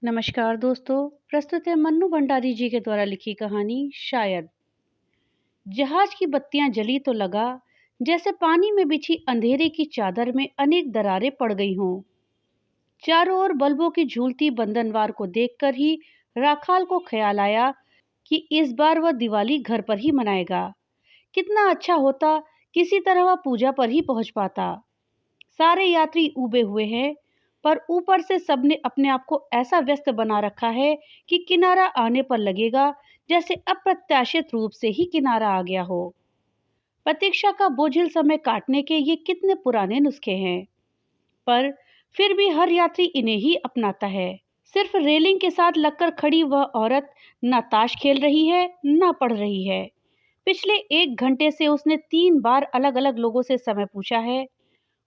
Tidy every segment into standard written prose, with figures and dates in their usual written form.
नमस्कार दोस्तों। प्रस्तुत है मन्नू भंडारी जी के द्वारा लिखी कहानी शायद। जहाज की बत्तियां जली तो लगा जैसे पानी में बिछी अंधेरे की चादर में अनेक दरारें पड़ गई हों। चारों ओर बल्बों की झूलती बंधनवार को देखकर ही राखाल को ख्याल आया कि इस बार वह दिवाली घर पर ही मनाएगा। कितना अच्छा होता किसी तरह वह पूजा पर ही पहुंच पाता। सारे यात्री उबे हुए हैं, पर ऊपर से सबने अपने आप को ऐसा व्यस्त बना रखा है कि किनारा आने पर लगेगा जैसे अप्रत्याशित रूप से ही किनारा आ गया हो। प्रतीक्षा का बोझिल समय काटने के ये कितने पुराने नुस्खे हैं, पर फिर भी हर यात्री इन्हें ही अपनाता है। सिर्फ रेलिंग के साथ लगकर खड़ी वह औरत न ताश खेल रही है न पढ़ रही है। पिछले 1 घंटे से उसने 3 बार अलग अलग लोगों से समय पूछा है,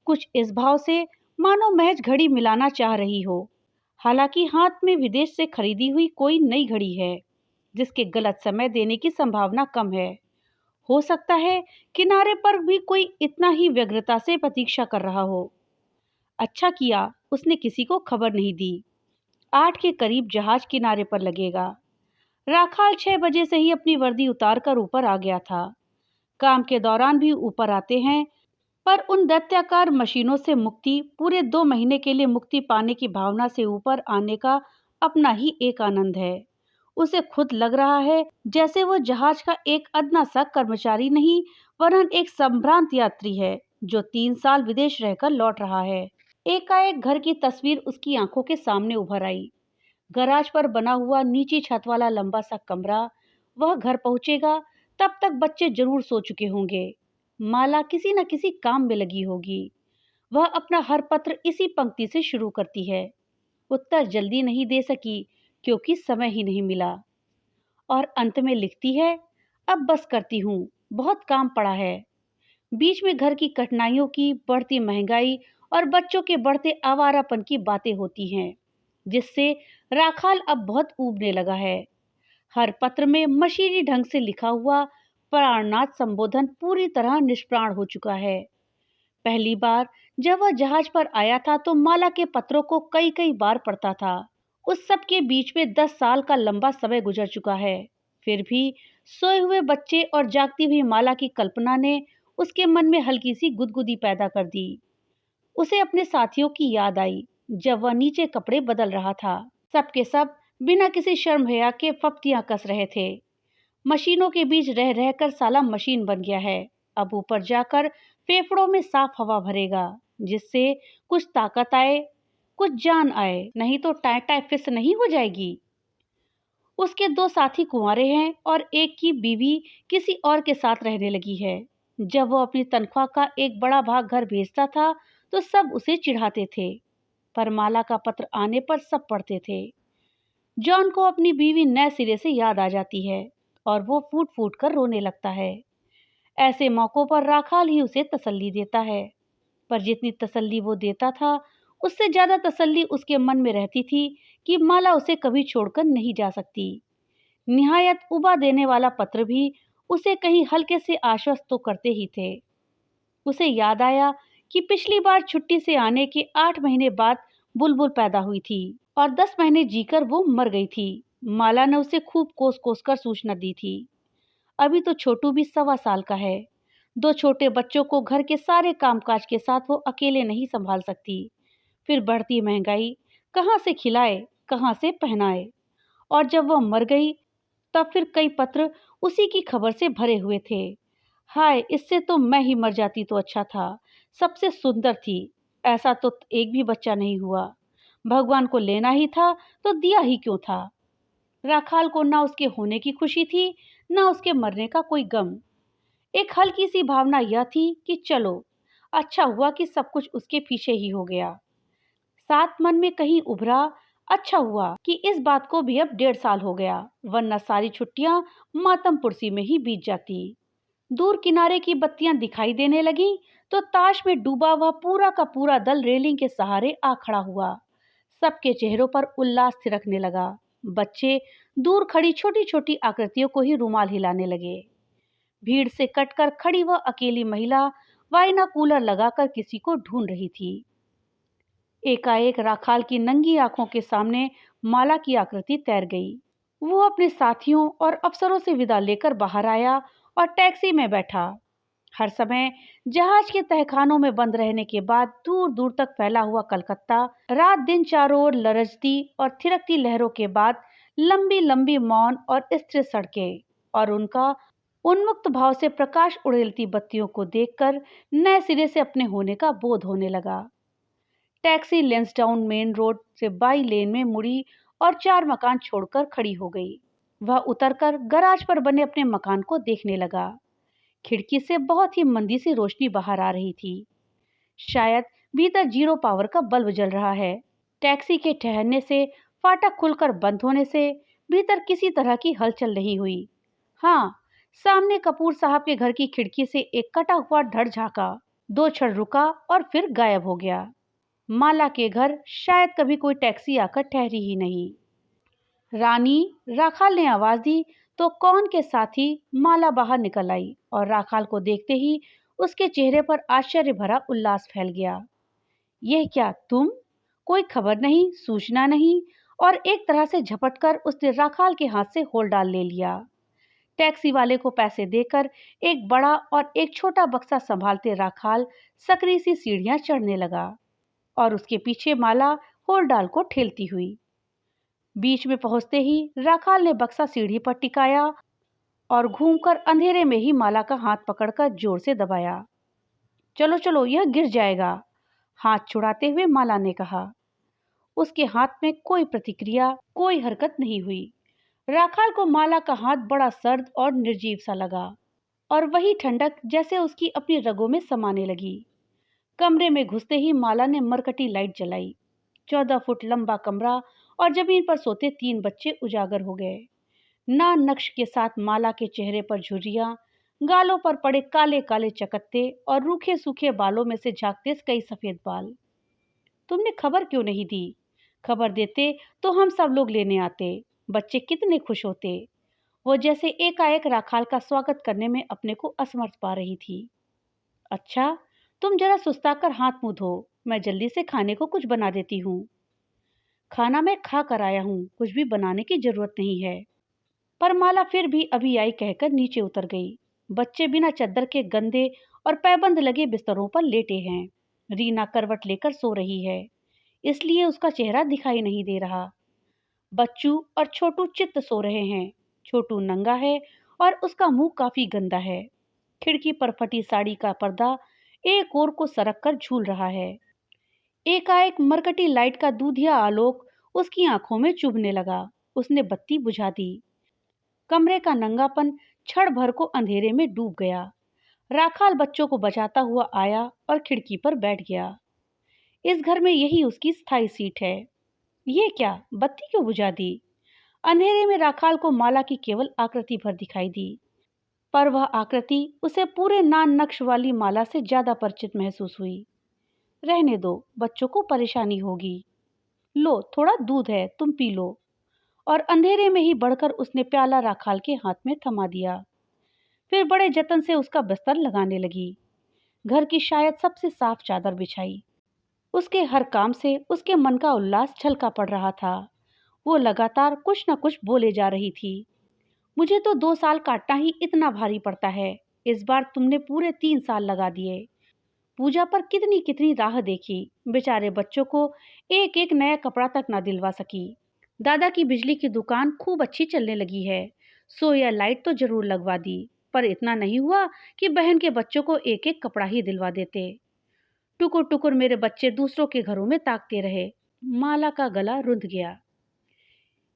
कुछ इस भाव से मानो महज घड़ी मिलाना चाह रही हो। हालांकि हाथ में विदेश से खरीदी हुई कोई नई घड़ी है, जिसके गलत समय देने की संभावना कम है। हो सकता है किनारे पर भी कोई इतना ही व्यग्रता से प्रतीक्षा कर रहा हो। अच्छा किया उसने किसी को खबर नहीं दी। 8 के करीब जहाज किनारे पर लगेगा। राखाल 6 बजे से ही अपनी वर्दी उतार कर ऊपर आ गया था। काम के दौरान भी ऊपर आते हैं, पर उन दैत्याकार मशीनों से मुक्ति, पूरे 2 महीने के लिए मुक्ति पाने की भावना से ऊपर आने का अपना ही एक आनंद है। उसे खुद लग रहा है जैसे वो जहाज का एक अदना सा कर्मचारी नहीं, वरन एक संभ्रांत यात्री है जो 3 साल विदेश रहकर लौट रहा है। एकाएक घर की तस्वीर उसकी आंखों के सामने उभर आई। गराज पर बना हुआ नीची छत वाला लंबा सा कमरा। वह घर पहुंचेगा तब तक बच्चे जरूर सो चुके होंगे। माला किसी न किसी काम में लगी होगी। वह अपना हर पत्र इसी पंक्ति से शुरू करती है। उत्तर जल्दी नहीं दे सकी क्योंकि समय ही नहीं मिला। और अंत में लिखती है, अब बस करती हूँ, बहुत काम पड़ा है। बीच में घर की कठिनाइयों की, बढ़ती महंगाई और बच्चों के बढ़ते आवारापन की बातें होती हैं, जिससे राखाल अब बहुत ऊबने लगा है। हर पत्र में मशीनी ढंग से लिखा हुआ प्राणनाथ संबोधन पूरी तरह निष्प्राण हो चुका है। पहली बार जब वह जहाज पर आया था तो माला के पत्रों को कई कई बार पढ़ता था। उस सब के बीच में 10 साल का लंबा समय गुजर चुका है। फिर भी सोए हुए बच्चे और जागती हुई माला की कल्पना ने उसके मन में हल्की सी गुदगुदी पैदा कर दी। उसे अपने साथियों की याद आई जब वह नीचे कपड़े बदल रहा था। सबके सब बिना किसी शर्म हया के फप्तियां कस रहे थे। मशीनों के बीच रह रहकर साला मशीन बन गया है। अब ऊपर जाकर फेफड़ों में साफ हवा भरेगा, जिससे कुछ ताकत आए, कुछ जान आए, नहीं तो टाई टाई फिस नहीं हो जाएगी। उसके 2 साथी कुंवारे हैं और एक की बीवी किसी और के साथ रहने लगी है। जब वो अपनी तनख्वाह का एक बड़ा भाग घर भेजता था तो सब उसे चिढ़ाते थे, पर माला का पत्र आने पर सब पढ़ते थे। जॉन को अपनी बीवी नए सिरे से याद आ जाती है और वो फूट फूट कर रोने लगता है। ऐसे मौकों पर राखाल ही उसे तसल्ली देता है, पर जितनी तसल्ली वो देता था उससे ज्यादा तसल्ली उसके मन में रहती थी कि माला उसे कभी छोड़कर नहीं जा सकती। निहायत उबा देने वाला पत्र भी उसे कहीं हल्के से आश्वस्त तो करते ही थे। उसे याद आया कि पिछली बार छुट्टी से आने के 8 महीने बाद बुलबुल पैदा हुई थी और 10 महीने जीकर वो मर गई थी। माला ने उसे खूब कोस कोस कर सूचना दी थी। अभी तो छोटू भी 1.25 साल का है। 2 छोटे बच्चों को घर के सारे कामकाज के साथ वो अकेले नहीं संभाल सकती। फिर बढ़ती महंगाई, कहाँ से खिलाए, कहाँ से पहनाए। और जब वह मर गई तब फिर कई पत्र उसी की खबर से भरे हुए थे। हाय, इससे तो मैं ही मर जाती तो अच्छा था। सबसे सुंदर थी, ऐसा तो एक भी बच्चा नहीं हुआ। भगवान को लेना ही था तो दिया ही क्यों था। राखाल को ना उसके होने की खुशी थी, ना उसके मरने का कोई गम। एक हल्की सी भावना यह थी कि चलो, अच्छा हुआ कि सब कुछ उसके पीछे ही हो गया। साथ मन में कहीं उभरा, अच्छा हुआ कि इस बात को भी अब 1.5 साल हो गया, वरना सारी छुट्टियां मातमपुरसी में ही बीत जाती। दूर किनारे की बत्तियां दिखाई देने लगी तो ताश में डूबा हुआ पूरा का पूरा दल रेलिंग के सहारे आ खड़ा हुआ। सबके चेहरों पर उल्लास थिरकने लगा। बच्चे दूर खड़ी छोटी छोटी आकृतियों को ही रुमाल हिलाने लगे। भीड़ से कटकर खड़ी वह अकेली महिला वाइना कूलर लगाकर किसी को ढूंढ रही थी। एकाएक राखाल की नंगी आंखों के सामने माला की आकृति तैर गई। वो अपने साथियों और अफसरों से विदा लेकर बाहर आया और टैक्सी में बैठा। हर समय जहाज के तहखानों में बंद रहने के बाद दूर दूर तक फैला हुआ कलकत्ता, रात दिन चारों ओर लरजती और थिरकती लहरों के बाद लंबी लंबी मौन और स्थिर सड़कें और उनका उन्मुक्त भाव से प्रकाश उड़ेलती बत्तियों को देखकर नए सिरे से अपने होने का बोध होने लगा। टैक्सी लेंसडाउन मेन रोड से बाई लेन में मुड़ी और 4 मकान छोड़कर खड़ी हो गई। वह उतरकर गराज पर बने अपने मकान को देखने लगा। खिड़की से बहुत ही मंदी सी रोशनी बाहर आ रही थी। शायद भीतर 0 पावर का बल्ब जल रहा है। टैक्सी के ठहरने से, फाटक खुलकर बंद होने से भीतर किसी तरह की हलचल नहीं हुई। हाँ, सामने कपूर साहब के घर की खिड़की से एक कटा हुआ धड़ झांका, 2 क्षण रुका और फिर गायब हो गया। माला के घर शायद कभी कोई टैक्सी आकर ठहरी ही नहीं। रानी, राखाल ने आवाज दी तो कौन के साथी माला बाहर निकल आई और राखाल को देखते ही उसके चेहरे पर आश्चर्य भरा उल्लास फैल गया। यह क्या तुम? कोई खबर नहीं, सूचना नहीं, और एक तरह से झपटकर उसने राखाल के हाथ से होल डाल ले लिया। टैक्सी वाले को पैसे देकर एक बड़ा और एक छोटा बक्सा संभालते राखाल सकरी सी सीढ़ियां चढ़ने लगा और उसके पीछे माला होल डाल को ठेलती हुई। बीच में पहुंचते ही राखाल ने बक्सा सीढ़ी पर टिकाया और घूमकर अंधेरे में ही माला का हाथ पकड़कर जोर से दबाया। चलो चलो, यह गिर जाएगा, हाथ छुड़ाते हुए माला ने कहा। उसके हाथ में कोई प्रतिक्रिया, कोई हरकत नहीं हुई। राखाल को माला का हाथ बड़ा सर्द और निर्जीव सा लगा और वही ठंडक जैसे उसकी अपनी रगों में समाने लगी। कमरे में घुसते ही माला ने मरकटी लाइट जलाई। 14 फुट लंबा कमरा और जमीन पर सोते 3 बच्चे उजागर हो गए। नान नक्श के साथ माला के चेहरे पर झुर्रियां, गालों पर पड़े काले काले चकत्ते और रूखे सूखे बालों में से झांकते कई सफेद बाल। तुमने खबर क्यों नहीं दी? खबर देते तो हम सब लोग लेने आते। बच्चे कितने खुश होते। वो जैसे एकाएक राखाल का स्वागत करने में अपने को असमर्थ पा रही थी। अच्छा, तुम जरा सुस्ताकर हाथ मुंह धो, मैं जल्दी से खाने को कुछ बना देती हूँ। खाना मैं खा कर आया हूँ, कुछ भी बनाने की जरूरत नहीं है। पर माला फिर भी अभी आई कहकर नीचे उतर गई। बच्चे बिना चद्दर के गंदे और पैबंद लगे बिस्तरों पर लेटे हैं। रीना करवट लेकर सो रही है, इसलिए उसका चेहरा दिखाई नहीं दे रहा। बच्चू और छोटू चित्त सो रहे हैं। छोटू नंगा है और उसका मुंह काफी गंदा है। खिड़की पर फटी साड़ी का पर्दा एक ओर को सरक कर झूल रहा है। एकाएक मरकटी लाइट का दूधिया आलोक उसकी आंखों में चुभने लगा। उसने बत्ती बुझा दी। कमरे का नंगापन क्षण भर को अंधेरे में डूब गया। राखाल बच्चों को बचाता हुआ आया और खिड़की पर बैठ गया। इस घर में यही उसकी स्थायी सीट है। ये क्या, बत्ती क्यों बुझा दी? अंधेरे में राखाल को माला की केवल आकृति भर दिखाई दी, पर वह आकृति उसे पूरे नान नक्श वाली माला से ज्यादा परिचित महसूस हुई। रहने दो, बच्चों को परेशानी होगी। लो, थोड़ा दूध है, तुम पी लो। और अंधेरे में ही बढ़कर उसने प्याला राखाल के हाथ में थमा दिया। फिर बड़े जतन से उसका बिस्तर लगाने लगी। घर की शायद सबसे साफ चादर बिछाई। उसके हर काम से उसके मन का उल्लास छलका पड़ रहा था। वो लगातार कुछ न कुछ बोले जा रही थी। मुझे तो 2 साल काटना ही इतना भारी पड़ता है। इस बार तुमने पूरे 3 साल लगा दिए। पूजा पर कितनी कितनी राह देखी। बेचारे बच्चों को एक एक नया कपड़ा तक ना दिलवा सकी। दादा की बिजली की दुकान खूब अच्छी चलने लगी है। सोया लाइट तो जरूर लगवा दी, पर इतना नहीं हुआ कि बहन के बच्चों को एक एक कपड़ा ही दिलवा देते। टुकुर टुकुर मेरे बच्चे दूसरों के घरों में ताकते रहे। माला का गला रुंध गया।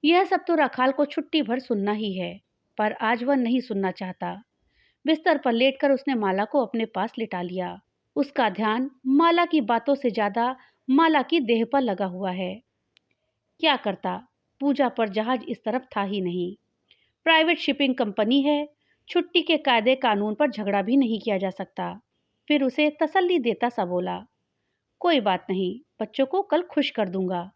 यह सब तो राखाल को छुट्टी भर सुनना ही है, पर आज वह नहीं सुनना चाहता। बिस्तर पर लेटकर उसने माला को अपने पास लिटा लिया। उसका ध्यान माला की बातों से ज्यादा माला की देह पर लगा हुआ है। क्या करता, पूजा पर जहाज इस तरफ था ही नहीं। प्राइवेट शिपिंग कंपनी है, छुट्टी के कायदे कानून पर झगड़ा भी नहीं किया जा सकता। फिर उसे तसल्ली देता सा बोला, कोई बात नहीं, बच्चों को कल खुश कर दूंगा।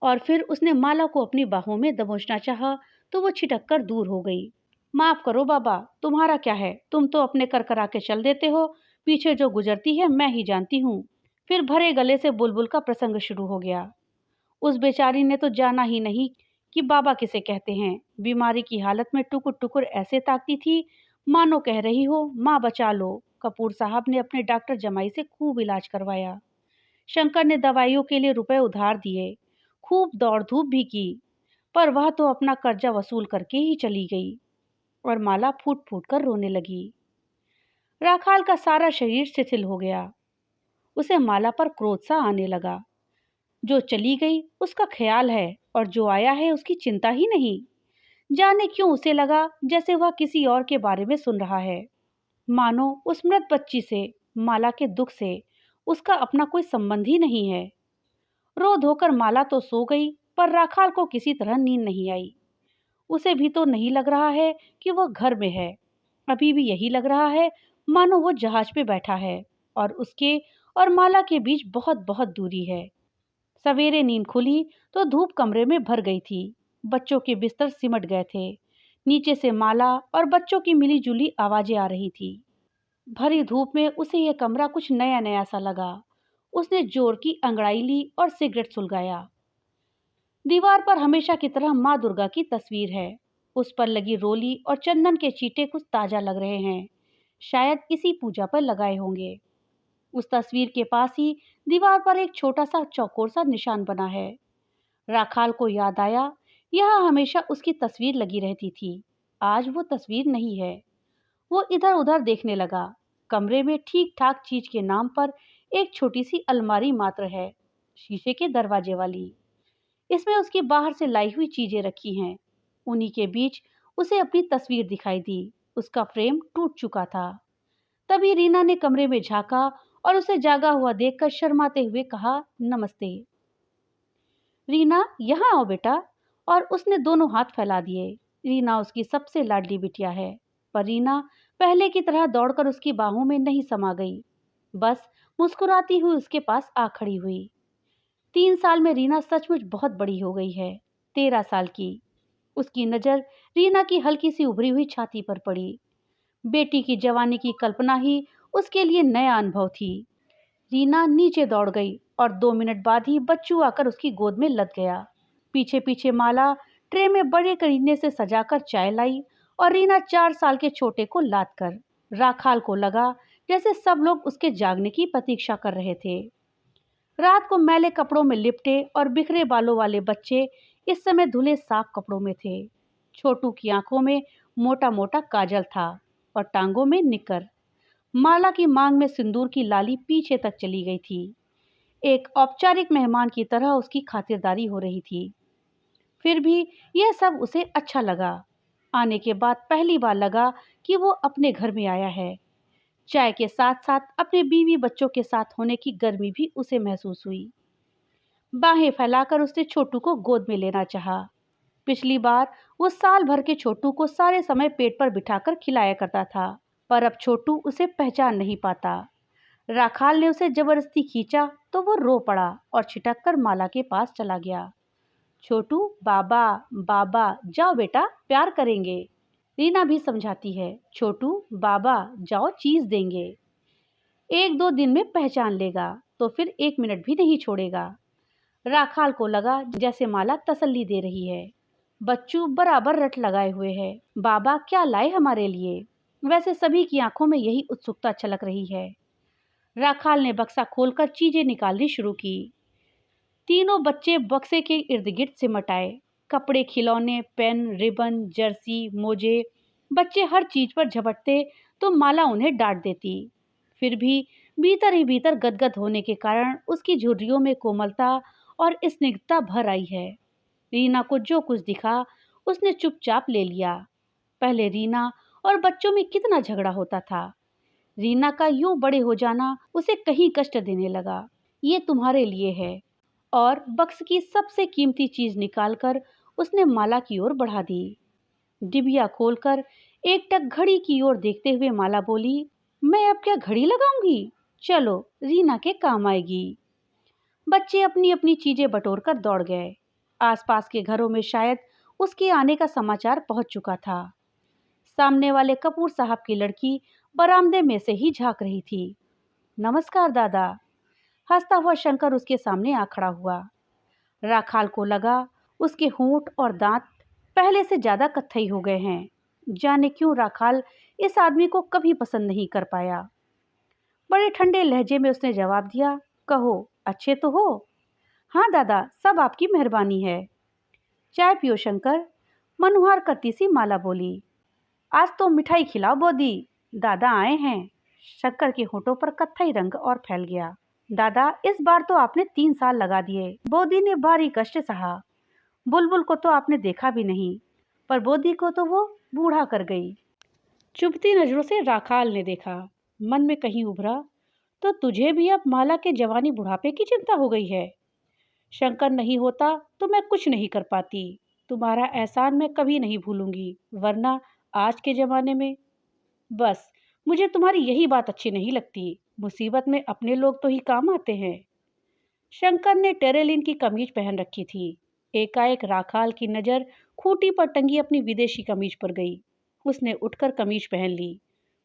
और फिर उसने माला को अपनी बाहों में दबोचना चाहा तो वो छिटक कर दूर हो गई। माफ करो बाबा, तुम्हारा क्या है, तुम तो अपने कर करा के चल देते हो, पीछे जो गुजरती है मैं ही जानती हूँ। फिर भरे गले से बुलबुल का प्रसंग शुरू हो गया। उस बेचारी ने तो जाना ही नहीं कि बाबा किसे कहते हैं। बीमारी की हालत में टुकुर टुकुर ऐसे ताकती थी मानो कह रही हो माँ बचा लो। कपूर साहब ने अपने डॉक्टर जमाई से खूब इलाज करवाया। शंकर ने दवाइयों के लिए रुपए उधार दिए। खूब दौड़ धूप भी की, पर वह तो अपना कर्जा वसूल करके ही चली गई। और माला फूट फूट कर रोने लगी। राखाल का सारा शरीर शिथिल हो गया। उसे माला पर क्रोध सा आने लगा। जो चली गई उसका ख्याल है और जो आया है उसकी चिंता ही नहीं। जाने क्यों उसे लगा जैसे वह किसी और के बारे में सुन रहा है, मानो उस मृत बच्ची से, माला के दुख से उसका अपना कोई संबंध ही नहीं है। रो धोकर माला तो सो गई, पर राखाल को किसी तरह नींद नहीं आई। उसे भी तो नहीं लग रहा है कि वह घर में है। अभी भी यही लग रहा है मानो वो जहाज पे बैठा है और उसके और माला के बीच बहुत बहुत दूरी है। सवेरे नींद खुली तो धूप कमरे में भर गई थी। बच्चों के बिस्तर सिमट गए थे। नीचे से माला और बच्चों की मिली जुली आवाजें आ रही थी। भरी धूप में उसे यह कमरा कुछ नया नया सा लगा। उसने जोर की अंगड़ाई ली और सिगरेट सुलगाया। दीवार पर हमेशा की तरह माँ दुर्गा की तस्वीर है। उस पर लगी रोली और चंदन के चीटे कुछ ताजा लग रहे हैं। शायद इसी पूजा पर लगाए होंगे। उस तस्वीर के पास ही दीवार पर एक छोटा सा चौकोर सा निशान बना है। राखाल को याद आया, यहाँ हमेशा उसकी तस्वीर लगी रहती थी। आज वो तस्वीर नहीं है। वो इधर उधर देखने लगा। कमरे में ठीक ठाक चीज के नाम पर एक छोटी सी अलमारी मात्र है, शीशे के दरवाजे वाली। इसमें उसकी बाहर से लाई हुई चीजें रखी हैं। उन्हीं के बीच उसे अपनी तस्वीर दिखाई दी। उसका फ्रेम टूट चुका था। तभी रीना ने कमरे में झांका और उसे जागा हुआ देखकर शर्माते हुए कहा, नमस्ते। रीना, यहाँ आओ बेटा। और उसने दोनों हाथ फैला दिए। रीना उसकी सबसे लाडली बिटिया है, पर रीना पहले की तरह दौड़कर उसकी बाहों में नहीं समा गई। बस मुस्कुराती हुई उसके पास आ खड़ी हुई। 3 साल में रीना सचमुच बहुत बड़ी हो गई है। 13 साल की। उसकी नजर रीना की हल्की सी उभरी हुई छाती पर पड़ी। बेटी की जवानी की कल्पना ही उसके लिए नया अनुभव थी। रीना नीचे दौड़ गई और 2 मिनट बाद ही बच्चू आकर उसकी गोद में लद गया। पीछे पीछे माला ट्रे में बड़े करीने से सजाकर चाय लाई और रीना 4 साल के छोटे को लाद कर। राखाल को लगा जैसे सब लोग उसके जागने की प्रतीक्षा कर रहे थे। रात को मैले कपड़ों में लिपटे और बिखरे बालों वाले बच्चे इस समय धुले साफ कपड़ों में थे। छोटू की आंखों में मोटा मोटा काजल था और टांगों में निकर। माला की मांग में सिंदूर की लाली पीछे तक चली गई थी। एक औपचारिक मेहमान की तरह उसकी खातिरदारी हो रही थी। फिर भी यह सब उसे अच्छा लगा। आने के बाद पहली बार लगा कि वो अपने घर में आया है। चाय के साथ साथ अपने बीवी बच्चों के साथ होने की गर्मी भी उसे महसूस हुई। बाहें फैलाकर उसने छोटू को गोद में लेना चाहा। पिछली बार वो साल भर के छोटू को सारे समय पेट पर बिठाकर खिलाया करता था, पर अब छोटू उसे पहचान नहीं पाता। राखाल ने उसे जबरदस्ती खींचा तो वो रो पड़ा और छिटक कर माला के पास चला गया। छोटू, बाबा बाबा, जाओ बेटा, प्यार करेंगे। रीना भी समझाती है, छोटू बाबा जाओ, चीज देंगे। 1-2 दिन में पहचान लेगा तो फिर 1 मिनट भी नहीं छोड़ेगा। राखाल को लगा जैसे माला तसल्ली दे रही है। बच्चू बराबर रट लगाए हुए है, बाबा क्या लाए हमारे लिए। वैसे सभी की आंखों में यही उत्सुकता छलक रही है। राखाल ने बक्सा खोलकर चीजें निकालनी शुरू की। तीनों बच्चे बक्से के इर्द गिर्द सिमट आए। कपड़े, खिलौने, पेन, रिबन, जर्सी, मोजे। बच्चे हर चीज पर झपटते तो माला उन्हें डांट देती। फिर भी भीतर ही भीतर गदगद होने के कारण उसकी झुर्रियों में कोमलता और स्निग्धता भर आई है। रीना को जो कुछ दिखा उसने चुपचाप ले लिया। पहले रीना और बच्चों में कितना झगड़ा होता था। रीना का यूं बड़े हो जाना उसे कहीं कष्ट देने लगा। ये तुम्हारे लिए है। और बक्स की सबसे कीमती चीज निकालकर उसने माला की ओर बढ़ा दी। डिबिया खोलकर एकटक घड़ी की ओर देखते हुए माला बोली, मैं अब क्या घड़ी लगाऊंगी? चलो, रीना के काम आएगी। बच्चे अपनी अपनी चीजें बटोरकर दौड़ गए। आसपास के घरों में शायद उसके आने का समाचार पहुंच चुका था। सामने वाले कपूर साहब की लड़की बरामदे में से ही झांक रही थी। नमस्कार दादा। हंसता हुआ शंकर उसके सामने आ खड़ा हुआ। राखाल को लगा उसके होंठ और दांत पहले से ज्यादा कत्थई हो गए हैं। जाने क्यों राखाल इस आदमी को कभी पसंद नहीं कर पाया। बड़े ठंडे लहजे में उसने जवाब दिया, कहो अच्छे तो हो? हाँ दादा, सब आपकी मेहरबानी है। चाय पियो शंकर, मनुहार करती सी माला बोली। आज तो मिठाई खिलाओ बोदी, दादा आए हैं। शंकर के होठों पर कत्थई रंग और फैल गया। दादा, इस बार तो आपने 3 साल लगा दिए। बोदी ने भारी कष्ट सहा। बुलबुल को तो आपने देखा भी नहीं, पर बोदी को तो वो बूढ़ा कर गई। चुभती नजरों से राखाल ने देखा। मन में कहीं उभरा, तो तुझे भी अब माला के जवानी बुढ़ापे की चिंता हो गई है। शंकर नहीं होता तो मैं कुछ नहीं कर पाती। तुम्हारा एहसान मैं कभी नहीं भूलूंगी, वरना आज के जमाने में बस मुझे तुम्हारी यही बात अच्छी नहीं लगती। मुसीबत में अपने लोग तो ही काम आते हैं। शंकर ने टेरेलिन की कमीज पहन रखी थी। एकाएक राखाल की नजर खूंटी पर टंगी अपनी विदेशी कमीज पर गई। उसने उठकर कमीज पहन ली।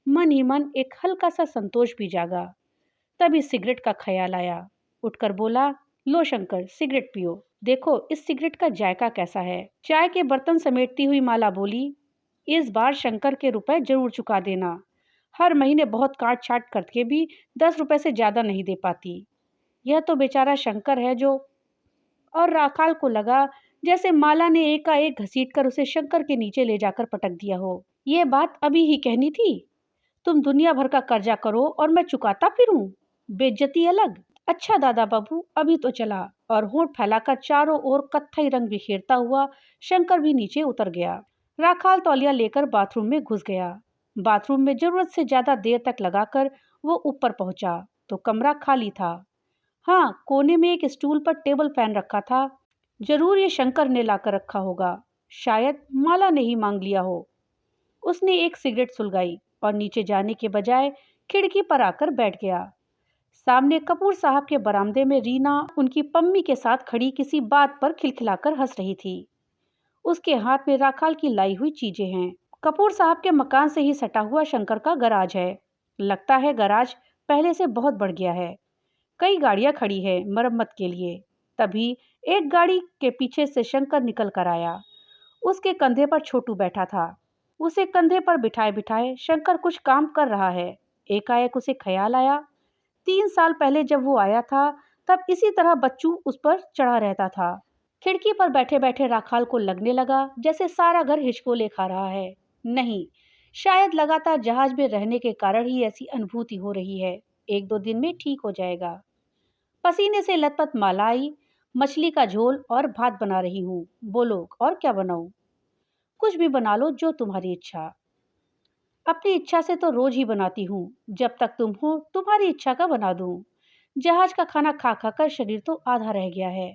मन ही मन एक हल्का सा संतोष भी जागा। तभी सिगरेट का ख्याल आया। उठकर बोला, लो शंकर, सिगरेट पियो, देखो इस सिगरेट का जायका कैसा है। चाय के बर्तन समेटती हुई माला बोली, इस बार शंकर के रुपए जरूर चुका देना। हर महीने बहुत काट छाट करके भी 10 रुपए से ज्यादा नहीं दे पाती। यह तो बेचारा शंकर है जो। और राखाल को लगा जैसे माला ने एकाएक घसीटकर उसे शंकर के नीचे ले जाकर पटक दिया हो। ये बात अभी ही कहनी थी। तुम दुनिया भर का कर्जा करो और मैं चुकाता फिरूं। बेइज्जती अलग। अच्छा दादा बाबू, अभी तो चला। और होंठ फैलाकर चारों ओर कत्थई रंग बिखेरता हुआ शंकर भी नीचे उतर गया। राखाल तौलिया लेकर बाथरूम में घुस गया। बाथरूम में जरूरत से ज्यादा देर तक लगाकर वो ऊपर पहुंचा तो कमरा खाली था। हाँ, कोने में एक स्टूल पर टेबल फैन रखा था। जरूर ये शंकर ने लाकर रखा होगा। शायद माला ने ही मांग लिया हो। उसने एक सिगरेट सुलगाई और नीचे जाने के बजाय खिड़की पर आकर बैठ गया। सामने कपूर साहब के बरामदे में रीना उनकी पम्मी के साथ खड़ी किसी बात पर खिलखिलाकर हंस रही थी। उसके हाथ में राखाल की लाई हुई चीजें हैं। कपूर साहब के मकान से ही सटा हुआ शंकर का गराज है। लगता है गराज पहले से बहुत बढ़ गया है। कई गाड़ियां खड़ी है मरम्मत के लिए। तभी एक गाड़ी के पीछे से शंकर निकल कर आया। उसके कंधे पर छोटू बैठा था। उसे कंधे पर बिठाए बिठाए शंकर कुछ काम कर रहा है। एकाएक उसे ख्याल आया, 3 साल पहले जब वो आया था तब इसी तरह बच्चू उस पर चढ़ा रहता था। खिड़की पर बैठे बैठे राखाल को लगने लगा जैसे सारा घर हिचकोले खा रहा है। नहीं, शायद लगातार जहाज में रहने के कारण ही ऐसी अनुभूति हो रही है। 1-2 दिन में ठीक हो जाएगा। पसीने से लथपथ माला आई। मछली का झोल और भात बना रही हूँ, बोलो और क्या बनाऊं? कुछ भी बना लो, जो तुम्हारी इच्छा। अपनी इच्छा से तो रोज ही बनाती हूँ। जब तक तुम हो तुम्हारी इच्छा का बना दूं। जहाज का खाना खा खा कर शरीर तो आधा रह गया है।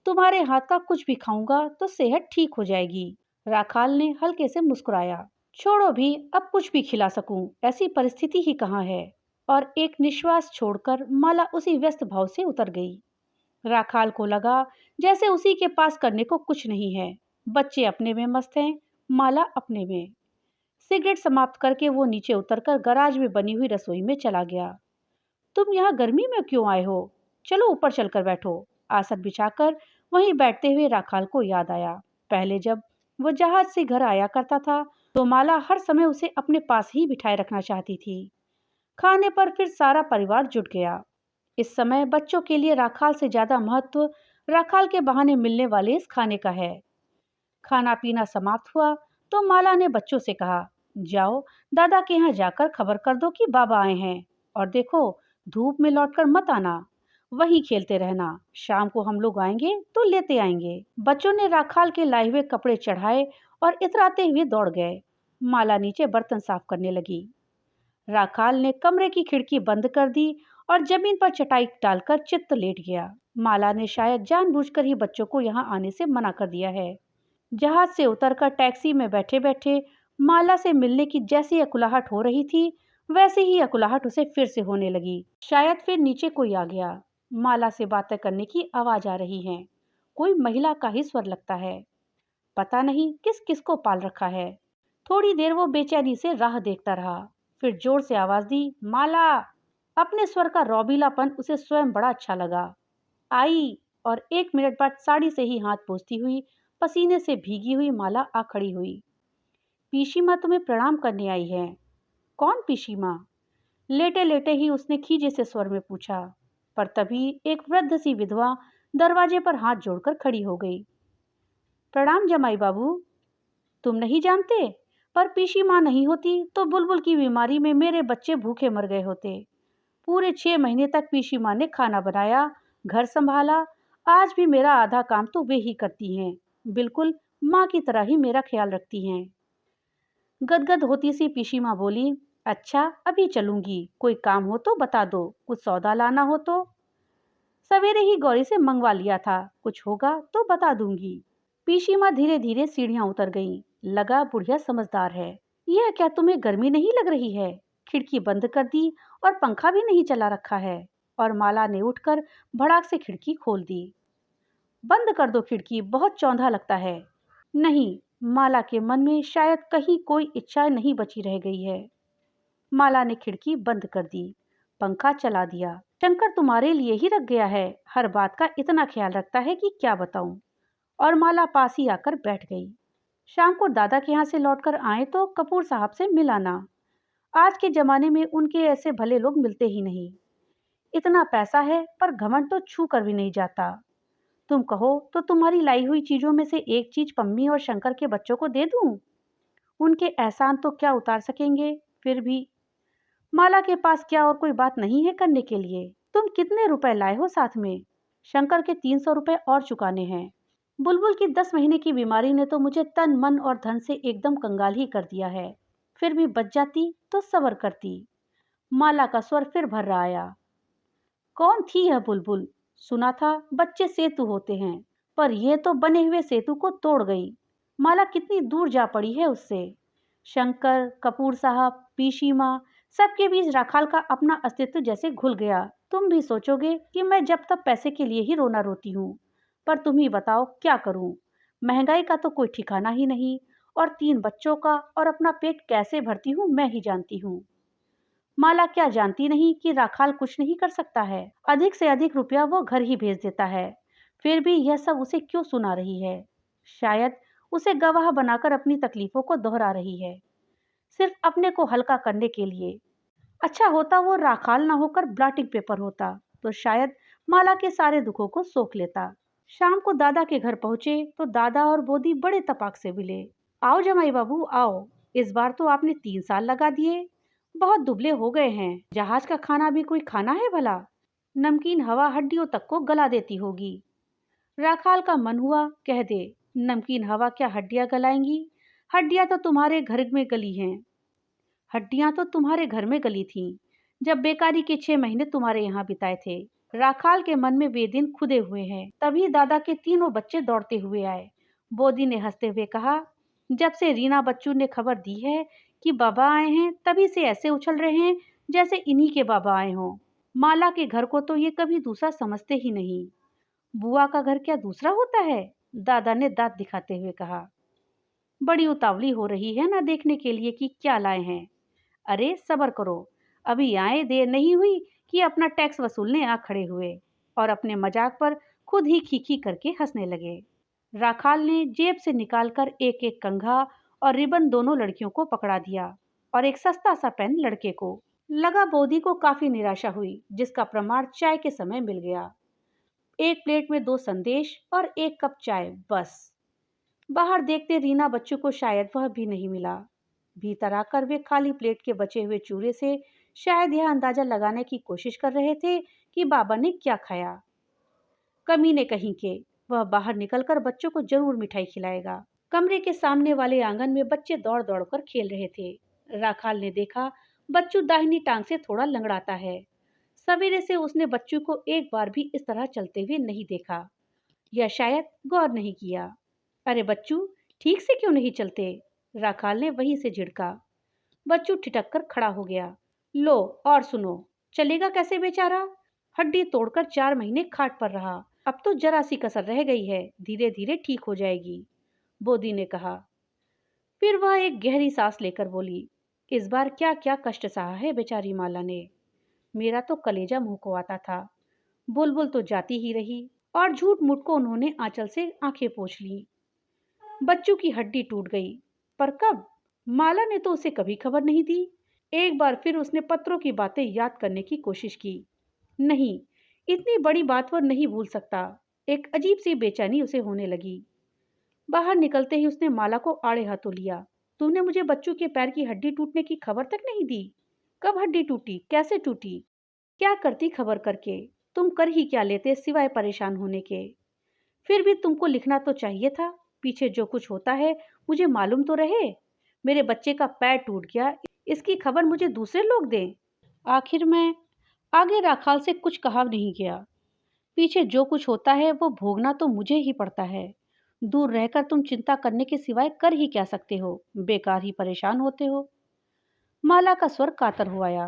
तुम्हारे हाथ का कुछ भी खाऊंगा तो सेहत ठीक हो जाएगी। राखाल ने हल्के से मुस्कुराया। छोड़ो भी, अब कुछ भी खिला सकूं ऐसी परिस्थिति ही कहाँ है। और एक निश्वास छोड़कर माला उसी व्यस्त भाव से उतर गई। राखाल को लगा जैसे उसी के पास करने को कुछ नहीं है। बच्चे अपने में मस्त हैं, माला अपने में। सिगरेट समाप्त करके वो नीचे उतरकर गराज में बनी हुई रसोई में चला गया। तुम यहाँ गर्मी में क्यों आए हो? चलो ऊपर चलकर बैठो। आसन बिछाकर वहीं बैठते हुए राखाल को याद आया, पहले जब वो जहाज से घर आया करता था तो माला हर समय उसे अपने पास ही बिठाए रखना चाहती थी। खाने पर फिर सारा परिवार जुट गया। इस समय बच्चों के लिए राखाल से ज्यादा महत्व राखाल के बहाने मिलने वाले इस खाने का है। खाना पीना समाप्त हुआ तो माला ने बच्चों से कहा, जाओ दादा के यहाँ जाकर खबर कर दो कि बाबा आए हैं। और देखो, धूप में लौटकर मत आना, वहीं खेलते रहना। शाम को हम लोग आएंगे तो लेते आएंगे। बच्चों ने राखाल के लाए हुए कपड़े चढ़ाए और इतराते हुए दौड़ गए। माला नीचे बर्तन साफ करने लगी। राखाल ने कमरे की खिड़की बंद कर दी और जमीन पर चटाई डालकर चित्त लेट गया। माला ने शायद जानबूझकर ही बच्चों को यहाँ आने से मना कर दिया है। जहाज से उतरकर टैक्सी में बैठे बैठे माला से मिलने की जैसी अकुलाहट हो रही थी, वैसे ही अकुलाहट उसे फिर से होने लगी। शायद फिर नीचे कोई आ गया। माला से बातें करने की आवाज आ रही है। कोई महिला का ही स्वर लगता है। पता नहीं किस किस को पाल रखा है। थोड़ी देर वो बेचैनी से राह देखता रहा, फिर जोर से आवाज दी, माला। अपने स्वर का रौबीलापन उसे स्वयं बड़ा अच्छा लगा। आई, और 1 मिनट बाद साड़ी से ही हाथ पोंछती हुई पसीने से भीगी हुई माला आ खड़ी हुई। पीसी माँ तुम्हें प्रणाम करने आई है। कौन पीसी माँ? लेटे लेटे ही उसने खीजे से स्वर में पूछा। पर तभी एक वृद्ध सी विधवा दरवाजे पर हाथ जोड़कर खड़ी हो गई। प्रणाम जमाई बाबू। तुम नहीं जानते, पर पीसी माँ नहीं होती तो बुलबुल की बीमारी में मेरे बच्चे भूखे मर गए होते। पूरे 6 महीने तक पीसी माँ ने खाना बनाया, घर संभाला। आज भी मेरा आधा काम तो वे ही करती हैं। बिल्कुल माँ की तरह ही मेरा ख्याल रखती हैं। गदगद होती सी पीसी माँ बोली, अच्छा अभी चलूंगी, कोई काम हो तो बता दो, कुछ सौदा लाना हो तो। सवेरे ही गौरी से मंगवा लिया था, कुछ होगा तो बता दूंगी। पीसी माँ धीरे धीरे सीढ़ियां उतर गईं। लगा बुढ़िया समझदार है। यह क्या तुम्हें गर्मी नहीं लग रही है? खिड़की बंद कर दी और पंखा भी नहीं चला रखा है। और माला ने उठकर भड़ाक से खिड़की खोल दी। बंद कर दो खिड़की, बहुत चौंधा लगता है। नहीं, माला के मन में शायद कहीं कोई इच्छा नहीं बची रह गई है। माला ने खिड़की बंद कर दी, पंखा चला दिया। शंकर तुम्हारे लिए ही रख गया है, हर बात का इतना ख्याल रखता है कि क्या बताऊं। और माला पास ही आकर बैठ गई। शाम को दादा के यहाँ से लौटकर आए तो कपूर साहब से मिल आना। आज के जमाने में उनके ऐसे भले लोग मिलते ही नहीं। इतना पैसा है पर घमंड तो छू कर भी नहीं जाता। तुम कहो तो तुम्हारी लाई हुई चीजों में से एक चीज पम्मी और शंकर के बच्चों को दे दूं। उनके एहसान तो क्या उतार सकेंगे। फिर भी माला के पास क्या और कोई बात नहीं है करने के लिए। तुम कितने रुपए लाए हो साथ में? शंकर के 300 रुपए और चुकाने हैं। बुलबुल की 10 महीने की बीमारी ने तो मुझे तन मन और धन से एकदम कंगाल ही कर दिया है। फिर भी बच जाती तो सब्र करती। माला का स्वर फिर भर्रा आया। कौन थी यह बुलबुल? सुना था बच्चे सेतु होते हैं, पर यह तो बने हुए सेतु को तोड़ गई। माला कितनी दूर जा पड़ी है उससे। शंकर, कपूर साहब, पीसी माँ, सबके बीच राखाल का अपना अस्तित्व जैसे घुल गया। तुम भी सोचोगे कि मैं जब तक पैसे के लिए ही रोना रोती हूँ, पर तुम ही बताओ क्या करूँ। महंगाई का तो कोई ठिकाना ही नहीं, और 3 बच्चों का और अपना पेट कैसे भरती हूँ मैं ही जानती हूँ। माला क्या जानती नहीं कि राखाल कुछ नहीं कर सकता है। अधिक से अधिक रुपया वो घर ही भेज देता है। फिर भी यह सब उसे क्यों सुना रही है? शायद उसे गवाह बनाकर अपनी तकलीफों को दोहरा रही है, सिर्फ अपने को हल्का करने के लिए। अच्छा होता वो राखाल ना होकर ब्लॉटिंग पेपर होता, तो शायद माला के सारे दुखों को सोख लेता। शाम को दादा के घर पहुंचे तो दादा और बोदी बड़े तपाक से मिले। आओ जमाई बाबू आओ, इस बार तो आपने 3 साल लगा दिए। बहुत दुबले हो गए हैं। जहाज का खाना भी कोई खाना है भला? नमकीन हवा हड्डियों तक को गला देती होगी। राखाल का मन हुआ कह दे, नमकीन हवा क्या हड्डियां गलाएंगी? हड्डियां तो तुम्हारे घर में गली हैं। हड्डियां तो तुम्हारे घर में गली थीं, जब बेकारी के 6 महीने तुम्हारे यहाँ बिताए थे। राखाल के मन में वे दिन खुदे हुए हैं। तभी दादा के तीनों बच्चे दौड़ते हुए आए। बोदी ने हंसते हुए कहा, जब से रीना बच्चू ने खबर दी है कि बाबा आए हैं, तभी से ऐसे उछल रहे हैं जैसे इन्हीं के बाबा आए हों। माला के घर को तो ये कभी दूसरा समझते ही नहीं। बुआ का घर क्या दूसरा होता है? दादा ने दांत दिखाते हुए कहा। बड़ी उतावली हो रही है ना देखने के लिए कि क्या लाए हैं। अरे सब्र करो, अभी आए देर नहीं हुई कि अपना टैक्स वसूलने आ खड़े हुए, और अपने मजाक पर खुद ही खीखी करके हंसने लगे। राखाल ने जेब से निकालकर एक एक कंघा और रिबन दोनों लड़कियों को पकड़ा दिया, और एक सस्ता सा पेन लड़के को। लगा बोदी को काफी निराशा हुई, जिसका प्रमाण चाय के समय मिल गया। एक प्लेट में 2 संदेश और एक कप चाय, बस। बाहर देखते रीना बच्चों को शायद वह भी नहीं मिला। भीतर आकर वे खाली प्लेट के बचे हुए चूरे से शायद यह अंदाजा लगाने की कोशिश कर रहे थे कि बाबा ने क्या खाया। कमीने कहीं के, वह बाहर निकलकर बच्चों को जरूर मिठाई खिलाएगा। कमरे के सामने वाले आंगन में बच्चे दौड़ दौड़ कर खेल रहे थे। राखाल ने देखा बच्चू दाहिनी टांग से थोड़ा लंगड़ाता है। सवेरे से उसने बच्चू को एक बार भी इस तरह चलते हुए नहीं देखा, या शायद गौर नहीं किया। अरे बच्चू, ठीक से क्यों नहीं चलते? राखाल ने वहीं से झिड़का। बच्चू ठिठक कर खड़ा हो गया। लो और सुनो, चलेगा कैसे बेचारा? हड्डी तोड़कर 4 महीने खाट पर रहा, अब तो जरा सी कसर रह गई है, धीरे धीरे ठीक हो जाएगी, बोदी ने कहा। फिर वह एक गहरी सांस लेकर बोली, इस बार क्या क्या कष्ट सहा है बेचारी माला ने। मेरा तो कलेजा मुंह को आता था। बुलबुल तो जाती ही रही और झूठ मूठ को उन्होंने आंचल से आंखें पोंछ ली। बच्चों की हड्डी टूट गई, पर कब? माला ने तो उसे कभी खबर नहीं दी। एक बार फिर उसने पत्रों की बातें याद करने की कोशिश की। नहीं, इतनी बड़ी बात वह नहीं भूल सकता। एक अजीब सी बेचैनी उसे होने लगी। बाहर निकलते ही उसने माला को आड़े हाथों लिया। तूने मुझे बच्चों के पैर की हड्डी टूटने की खबर तक नहीं दी। कब हड्डी टूटी, कैसे टूटी, क्या करती खबर करके? तुम कर ही क्या लेते सिवाय परेशान होने के? फिर भी तुमको लिखना तो चाहिए था। पीछे जो कुछ होता है मुझे मालूम तो रहे। मेरे बच्चे का पैर टूट गया, इसकी खबर मुझे दूसरे लोग दें। आखिर में आगे राखाल से कुछ कहा नहीं गया। पीछे जो कुछ होता है वो भोगना तो मुझे ही पड़ता है। दूर रहकर तुम चिंता करने के सिवाय कर ही क्या सकते हो? बेकार ही परेशान होते हो। माला का स्वर कातर हो आया।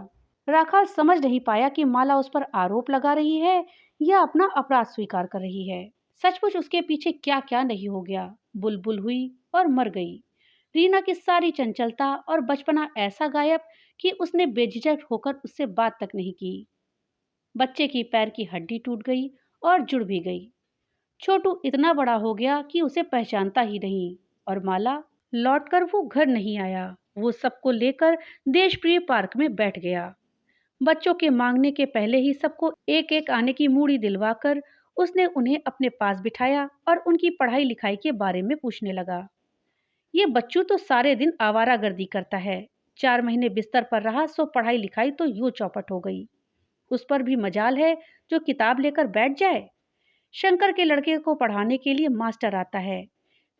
राखाल समझ नहीं पाया कि माला उस पर आरोप लगा रही है या अपना अपराध स्वीकार कर रही है। सचमुच उसके पीछे क्या क्या नहीं हो गया। बुलबुल हुई और मर गई। रीना की सारी चंचलता और बचपना ऐसा गायब कि उसने बेझिझक होकर उससे बात तक नहीं की। बच्चे की पैर की हड्डी टूट गई और जुड़ भी गई। छोटू इतना बड़ा हो गया कि उसे पहचानता ही नहीं। और माला, लौटकर वो घर नहीं आया। वो सबको लेकर देशप्रिय पार्क में बैठ गया। बच्चों के मांगने के पहले ही सबको एक एक आने की मूड़ी दिलवाकर उसने उन्हें अपने पास बिठाया और उनकी पढ़ाई लिखाई के बारे में पूछने लगा। ये बच्चू तो सारे दिन आवारागर्दी करता है। 4 महीने बिस्तर पर रहा सो पढ़ाई लिखाई तो यूं चौपट हो गई। उस पर भी मजाल है जो किताब लेकर बैठ जाए। शंकर के लड़के को पढ़ाने के लिए मास्टर आता है।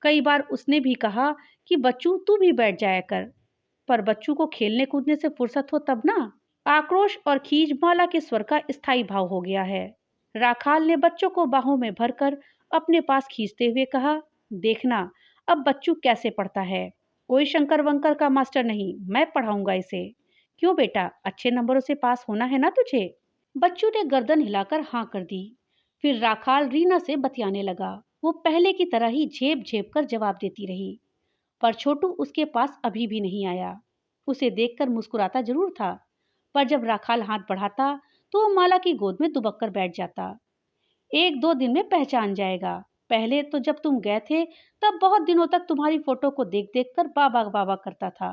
कई बार उसने भी कहा कि बच्चू तू भी बैठ जाया कर, पर बच्चू को खेलने कूदने से फुर्सत हो तब ना। आक्रोश और खीज माला के स्वर का स्थायी भाव हो गया है। राखाल ने बच्चों को बाहों में भरकर अपने पास खींचते हुए कहा, देखना अब बच्चू कैसे पढ़ता है। कोई शंकर वंकर का मास्टर नहीं, मैं पढ़ाऊंगा इसे। क्यों बेटा, अच्छे नंबरों से पास होना है ना तुझे? बच्चू ने गर्दन हिलाकर हाँ कर दी। फिर राखाल रीना से बतियाने लगा। वो पहले की तरह ही झेप झेप कर जवाब देती रही, पर छोटू उसके पास अभी भी नहीं आया। उसे देखकर मुस्कुराता जरूर था, पर जब राखाल हाथ बढ़ाता तो वो माला की गोद में दुबक कर बैठ जाता। 1-2 दिन में पहचान जाएगा। पहले तो जब तुम गए थे तब बहुत दिनों तक तुम्हारी फोटो को देख देख कर बाबा बाबा करता था।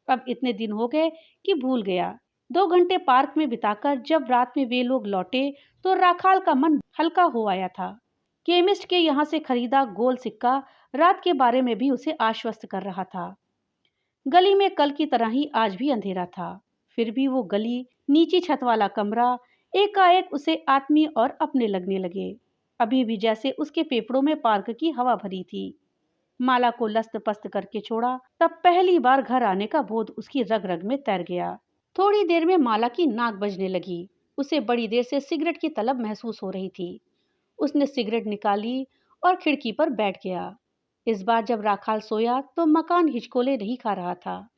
अब इतने दिन हो गए कि भूल गया। 2 घंटे पार्क में बिताकर जब रात में वे लोग लौटे तो राखाल का मन हल्का हो आया था। केमिस्ट के यहाँ से खरीदा गोल सिक्का रात के बारे में भी उसे आश्वस्त कर रहा था। गली में कल की तरह ही आज भी अंधेरा था। फिर भी वो गली, नीची छत वाला कमरा एकाएक उसे आत्मीय और अपने लगने लगे। अभी भी जैसे उसके फेफड़ों में पार्क की हवा भरी थी। माला को लस्त पस्त करके छोड़ा तब पहली बार घर आने का बोध उसकी रग रग में तैर गया। थोड़ी देर में माला की नाक बजने लगी। उसे बड़ी देर से सिगरेट की तलब महसूस हो रही थी। उसने सिगरेट निकाली और खिड़की पर बैठ गया। इस बार जब राखाल सोया तो मकान हिचकोले नहीं खा रहा था।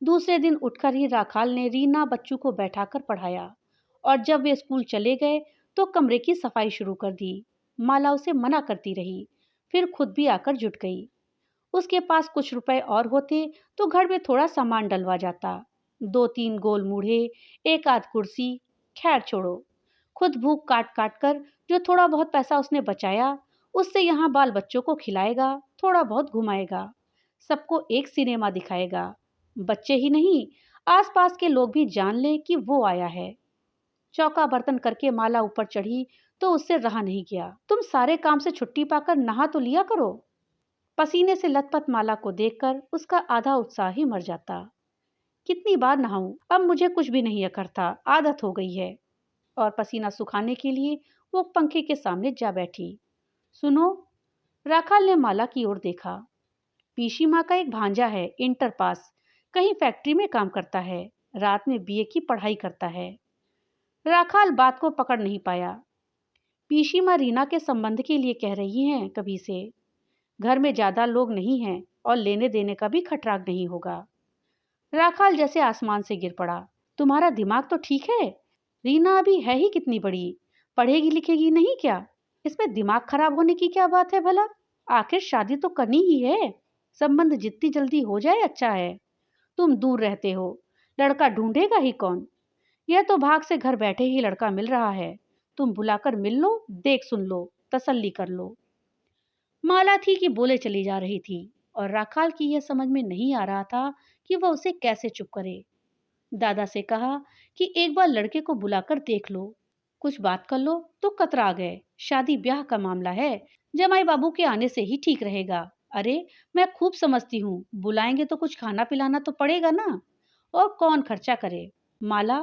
दूसरे दिन उठकर ही राखाल ने रीना बच्चू को बैठाकर पढ़ाया और जब वे स्कूल चले गए तो कमरे की सफाई शुरू कर दी। माला उसे मना करती रही, फिर खुद भी आकर जुट गई। उसके पास कुछ रुपए और होते तो घर में थोड़ा सामान डलवा जाता। 2-3 गोल मूढ़े, एक आध कुर्सी। खैर छोड़ो, खुद भूख काट काट कर जो थोड़ा बहुत पैसा उसने बचाया उससे यहाँ बाल बच्चों को खिलाएगा, थोड़ा बहुत घुमाएगा, सबको एक सिनेमा दिखाएगा। बच्चे ही नहीं, आसपास के लोग भी जान लें कि वो आया है। चौका बर्तन करके माला ऊपर चढ़ी तो उससे रहा नहीं गया। तुम सारे काम से छुट्टी पाकर नहा तो लिया करो। पसीने से लथपथ माला को देखकर उसका आधा उत्साह ही मर जाता। कितनी बार नहाऊं, अब मुझे कुछ भी नहीं अखरता, आदत हो गई है। और पसीना सुखाने के लिए वो पंखे के सामने जा बैठी। सुनो, राखाल ने माला की ओर देखा। पीशी माँ का एक भांजा है, इंटर पास, कहीं फैक्ट्री में काम करता है, रात में बीए की पढ़ाई करता है। राखाल बात को पकड़ नहीं पाया। पीशी माँ रीना के संबंध के लिए कह रही हैं कभी से। घर में ज्यादा लोग नहीं हैं और लेने देने का भी खटराग नहीं होगा। राखाल जैसे आसमान से गिर पड़ा। तुम्हारा दिमाग तो ठीक है। रीना अभी है ही कितनी बड़ी, पढ़ेगी लिखेगी नहीं क्या? इसमें दिमाग खराब होने की क्या बात है भला? आखिर शादी तो करनी ही है। संबंध जितनी जल्दी हो जाए अच्छा है। तुम दूर रहते हो, लड़का ढूंढेगा ही कौन? यह तो भाग से घर बैठे ही लड़का मिल रहा है। तुम बुलाकर मिल लो, देख सुन लो, तसल्ली कर लो। माला थी कि बोले चली जा रही थी और राखाल की यह समझ में नहीं आ रहा था कि वह उसे कैसे चुप करे। दादा से कहा कि एक बार लड़के को बुलाकर देख लो, कुछ बात कर लो, तो कतरा गए। शादी ब्याह का मामला है, जमाई बाबू के आने से ही ठीक रहेगा। अरे, मैं खूब समझती हूँ, बुलाएंगे तो कुछ खाना पिलाना तो पड़ेगा ना, और कौन खर्चा करे। माला,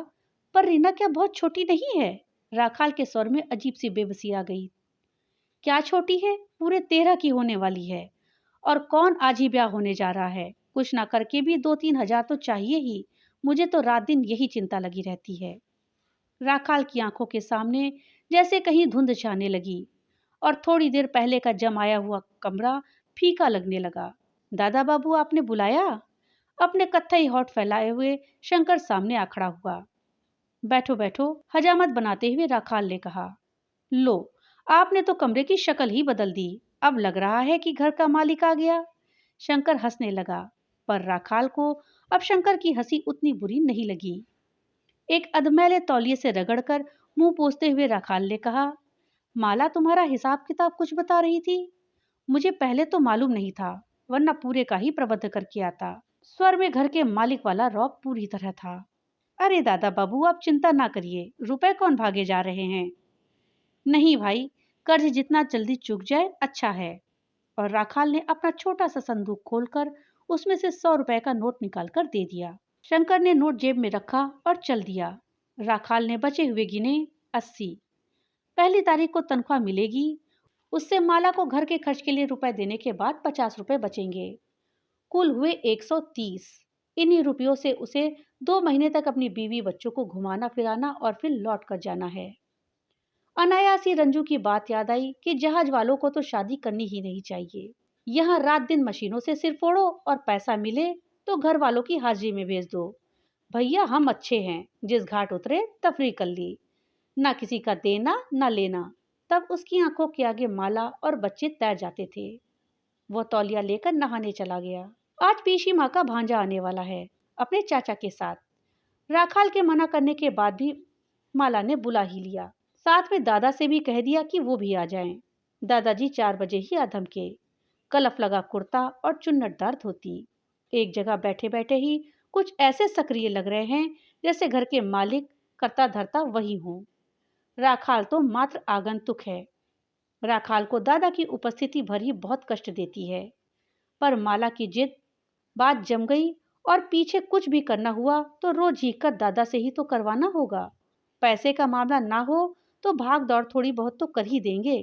पर रीना क्या बहुत छोटी नहीं है? राखाल के स्वर में अजीब सी बेबसी आ गई। क्या छोटी है, पूरे 13 की होने वाली है। और कौन आज ही ब्याह होने जा रहा है, कुछ ना करके भी 2-3 हजार तो चाहिए ही। मुझे तो रात दिन यही चिंता लगी रहती है। राखाल की आंखों के सामने जैसे कहीं धुंध छाने लगी और थोड़ी देर पहले का जमाया हुआ कमरा फीका लगने लगा। दादा बाबू, आपने बुलाया? अपने कत्थई होठ फैलाए हुए शंकर सामने आ खड़ा हुआ। बैठो बैठो, हजामत बनाते हुए राखाल ने कहा। लो, आपने तो कमरे की शक्ल ही बदल दी। अब लग रहा है कि घर का मालिक आ गया। शंकर हंसने लगा, पर राखाल को अब शंकर की हंसी उतनी बुरी नहीं लगी। एक अधमैले तौलिए से रगड़कर मुंह पोंछते हुए राखाल ने कहा, माला तुम्हारा हिसाब किताब कुछ बता रही थी। मुझे पहले तो मालूम नहीं था, वरना पूरे का ही प्रबंध करके आता। स्वर में घर के मालिक वाला रौब पूरी तरह था। अरे दादा बाबू, आप चिंता ना करिए, रुपए कौन भागे जा रहे हैं। नहीं भाई, कर्ज जितना जल्दी चुक जाए अच्छा है। और राखाल ने अपना छोटा सा संदूक खोलकर उसमें से 100 रुपए का नोट निकालकर दे दिया। शंकर ने नोट जेब में रखा और चल दिया। राखाल ने बचे हुए गिने 80। पहली तारीख को तनख्वाह मिलेगी, उससे माला को घर के खर्च के लिए रुपए देने के बाद 50 रुपए बचेंगे। कुल हुए 130। इन्हीं रुपयों से उसे 2 महीने तक अपनी बीवी बच्चों को घुमाना फिराना और फिर लौट कर जाना है। अनायास ही रंजू की बात याद आई कि जहाज वालों को तो शादी करनी ही नहीं चाहिए। यहाँ रात दिन मशीनों से सिर फोड़ो और पैसा मिले तो घर वालों की हाजिरी में भेज दो। भैया हम अच्छे हैं, जिस घाट उतरे तफरी कर ली, ना किसी का देना ना लेना। तब उसकी आंखों के आगे माला और बच्चे तैर जाते थे। वो तौलिया लेकर नहाने चला गया। आज पीशी माँ का भांजा आने वाला है, अपने चाचा के साथ। राखाल के मना करने के बाद भी माला ने बुला ही लिया। साथ में दादा से भी कह दिया कि वो भी आ जाएं। दादाजी 4 बजे ही आ धमके। कलफ लगा कुर्ता और चुन्नटदार धोती। एक जगह बैठे बैठे ही कुछ ऐसे सक्रिय लग रहे हैं जैसे घर के मालिक करता धरता वही हो। राखाल तो मात्र आगंतुक है। राखाल को दादा की उपस्थिति भर ही बहुत कष्ट देती है। पर माला की जिद, बात जम गई और पीछे कुछ भी करना हुआ तो रोज ही कर दादा से ही तो करवाना होगा। पैसे का मामला ना हो तो भाग दौड़ थोड़ी बहुत तो कर ही देंगे।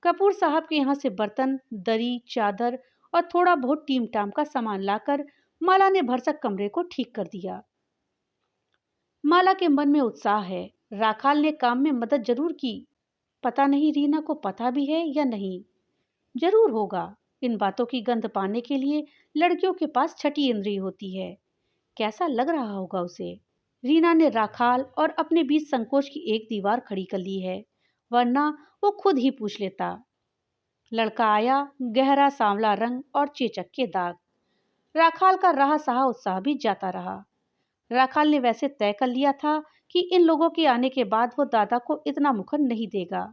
कपूर साहब के यहाँ से बर्तन, दरी, चादर और थोड़ा बहुत टीम टाम का सामान लाकर माला ने भरसक कमरे को ठीक कर दिया। माला के मन में उत्साह है। राखाल ने काम में मदद जरूर की। पता नहीं रीना को पता भी है या नहीं। जरूर होगा। इन बातों की गंध पाने के लिए लड़कियों के पास छठी इंद्रिय होती है। कैसा लग रहा होगा उसे। रीना ने राखाल और अपने बीच संकोच की एक दीवार खड़ी कर ली है, वरना वो खुद ही पूछ लेता। लड़का आया, गहरा सांवला रंग और चेचक के दाग। राखाल का रहा सहा उत्साह भी जाता रहा। राखाल ने वैसे तय कर लिया था कि इन लोगों के आने के बाद वो दादा को इतना मुखर नहीं देगा।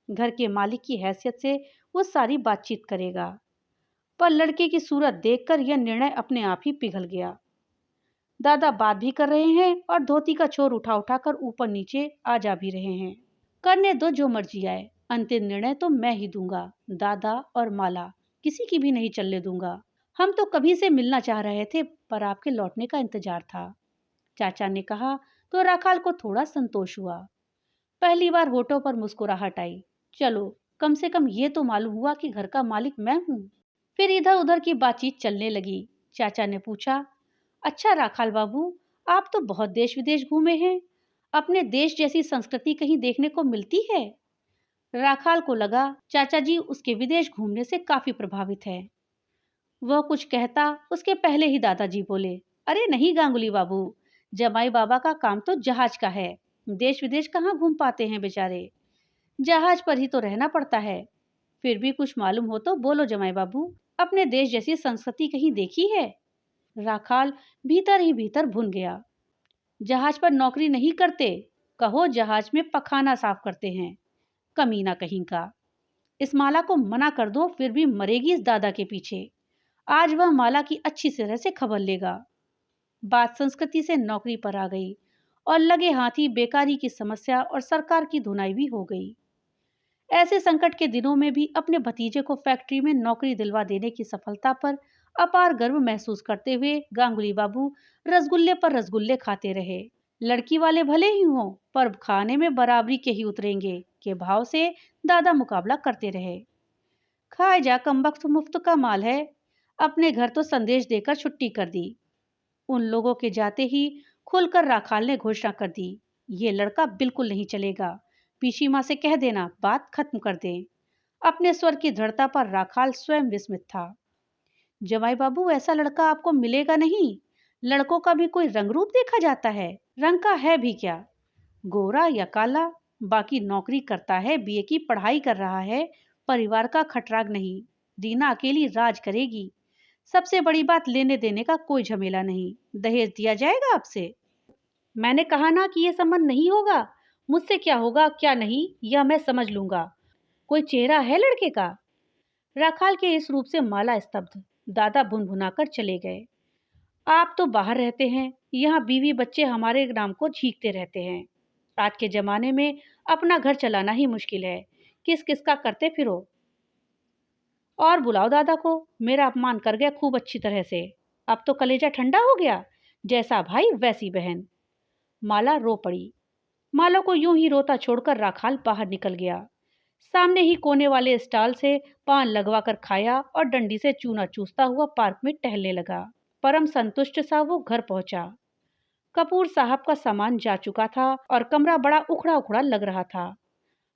घर के मालिक की हैसियत से वो सारी बातचीत करेगा। पर लड़के की सूरत देखकर यह निर्णय अपने आप ही पिघल गया। दादा बात भी कर रहे हैं और धोती का छोर उठा उठा कर ऊपर नीचे आ जा भी रहे हैं। करने दो जो मर्जी आए, अंतिम निर्णय तो मैं ही दूंगा। दादा और माला, किसी की भी नहीं चलने दूंगा। हम तो कभी से मिलना चाह रहे थे, पर आपके लौटने का इंतजार था, चाचा ने कहा तो राखाल को थोड़ा संतोष हुआ। पहली बार होठों पर मुस्कुराहट आई। चलो, कम से कम ये तो मालूम हुआ कि घर का मालिक मैं हूँ। फिर इधर उधर की बातचीत चलने लगी। चाचा ने पूछा, अच्छा राखाल बाबू, आप तो बहुत देश विदेश घूमे हैं, अपने देश जैसी संस्कृति कहीं देखने को मिलती है? राखाल को लगा चाचा जी उसके विदेश घूमने से काफी प्रभावित है। वह कुछ कहता उसके पहले ही दादाजी बोले, अरे नहीं गांगुली बाबू, जमाई बाबा का काम तो जहाज का है, देश विदेश कहाँ घूम पाते हैं बेचारे, जहाज पर ही तो रहना पड़ता है। फिर भी कुछ मालूम हो तो बोलो जमाई बाबू, अपने देश जैसी संस्कृति कहीं देखी है? राखाल भीतर ही भीतर भुन गया। जहाज पर नौकरी नहीं करते, कहो जहाज में पखाना साफ करते हैं। कमीना कहीं का। इस माला को मना कर दो, फिर भी मरेगी इस दादा के पीछे। आज वह माला की अच्छी तरह से खबर लेगा। बात संस्कृति से नौकरी पर आ गई और लगे हाथ ही बेकारी की समस्या और सरकार की धुनाई भी हो गई। ऐसे संकट के दिनों में भी अपने भतीजे को फैक्ट्री में नौकरी दिलवा देने की सफलता पर अपार गर्व महसूस करते हुए गांगुली बाबू रसगुल्ले पर रसगुल्ले खाते रहे। लड़की वाले भले ही हों, पर खाने में बराबरी के ही उतरेंगे के भाव से दादा मुकाबला करते रहे। खाए जा कमबख्त, मुफ्त का माल है। अपने घर तो संदेश देकर छुट्टी कर दी। उन लोगों के जाते ही खुलकर राखाल ने घोषणा कर दी, ये लड़का बिल्कुल नहीं चलेगा। पीसी माँ से कह देना बात खत्म कर दें। अपने स्वर की दृढ़ता पर राखाल स्वयं विस्मित था। जवाई बाबू, ऐसा लड़का आपको मिलेगा नहीं। लड़कों का भी कोई रंग रूप देखा जाता है। रंग का है भी क्या, गोरा या काला। बाकी नौकरी करता है, बीए की पढ़ाई कर रहा है, परिवार का खटराग नहीं। रीना अकेली राज करेगी। सबसे बड़ी बात, लेने देने का कोई झमेला नहीं। दहेज दिया जाएगा आपसे। मैंने कहा ना कि ये संबंध नहीं होगा। मुझसे क्या होगा क्या नहीं, यह मैं समझ लूंगा। कोई चेहरा है लड़के का। राखाल के इस रूप से माला स्तब्ध। दादा भुनभुनाकर चले गए। आप तो बाहर रहते हैं, यहाँ बीवी बच्चे हमारे नाम को छींकते रहते हैं। आज के जमाने में अपना घर चलाना ही मुश्किल है, किस किस का करते फिरो। और बुलाओ दादा को, मेरा अपमान कर गया खूब अच्छी तरह से। अब तो कलेजा ठंडा हो गया। जैसा भाई वैसी बहन। माला रो पड़ी। माला को यूं ही रोता छोड़कर राखाल बाहर निकल गया। सामने ही कोने वाले स्टॉल से पान लगवाकर खाया और डंडी से चूना चूसता हुआ पार्क में टहलने लगा। परम संतुष्ट सा वो घर पहुंचा। कपूर साहब का सामान जा चुका था और कमरा बड़ा उखड़ा उखड़ा लग रहा था।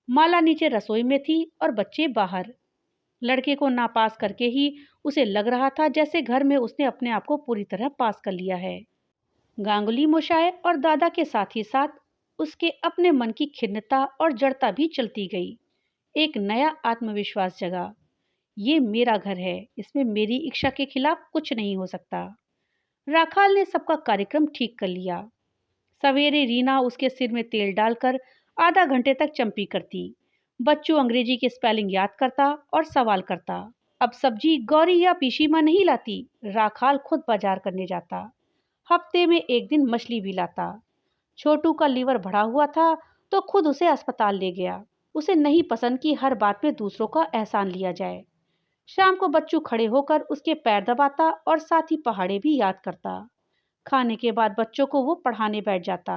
माला नीचे रसोई में थी और बच्चे बाहर। लड़के को नापास करके ही उसे लग रहा था जैसे घर में उसने अपने आप को पूरी तरह पास कर लिया है। गांगुली मोशाय और दादा के साथ ही साथ उसके अपने मन की खिन्नता और जड़ता भी चलती गई। एक नया आत्मविश्वास जगा। ये मेरा घर है, इसमें मेरी इच्छा के खिलाफ कुछ नहीं हो सकता। राखाल ने सबका कार्यक्रम ठीक कर लिया। सवेरे रीना उसके सिर में तेल डालकर आधा घंटे तक चंपी करती। बच्चों अंग्रेजी के स्पेलिंग याद करता और सवाल करता। अब सब्जी गौरी या पीसी माँ नहीं लाती, राखाल खुद बाजार करने जाता। हफ्ते में एक दिन मछली भी लाता। छोटू का लीवर बढ़ा हुआ था तो खुद उसे अस्पताल ले गया। उसे नहीं पसंद कि हर बात में दूसरों का एहसान लिया जाए। शाम को बच्चू खड़े होकर उसके पैर दबाता और साथ ही पहाड़े भी याद करता। खाने के बाद बच्चों को वो पढ़ाने बैठ जाता।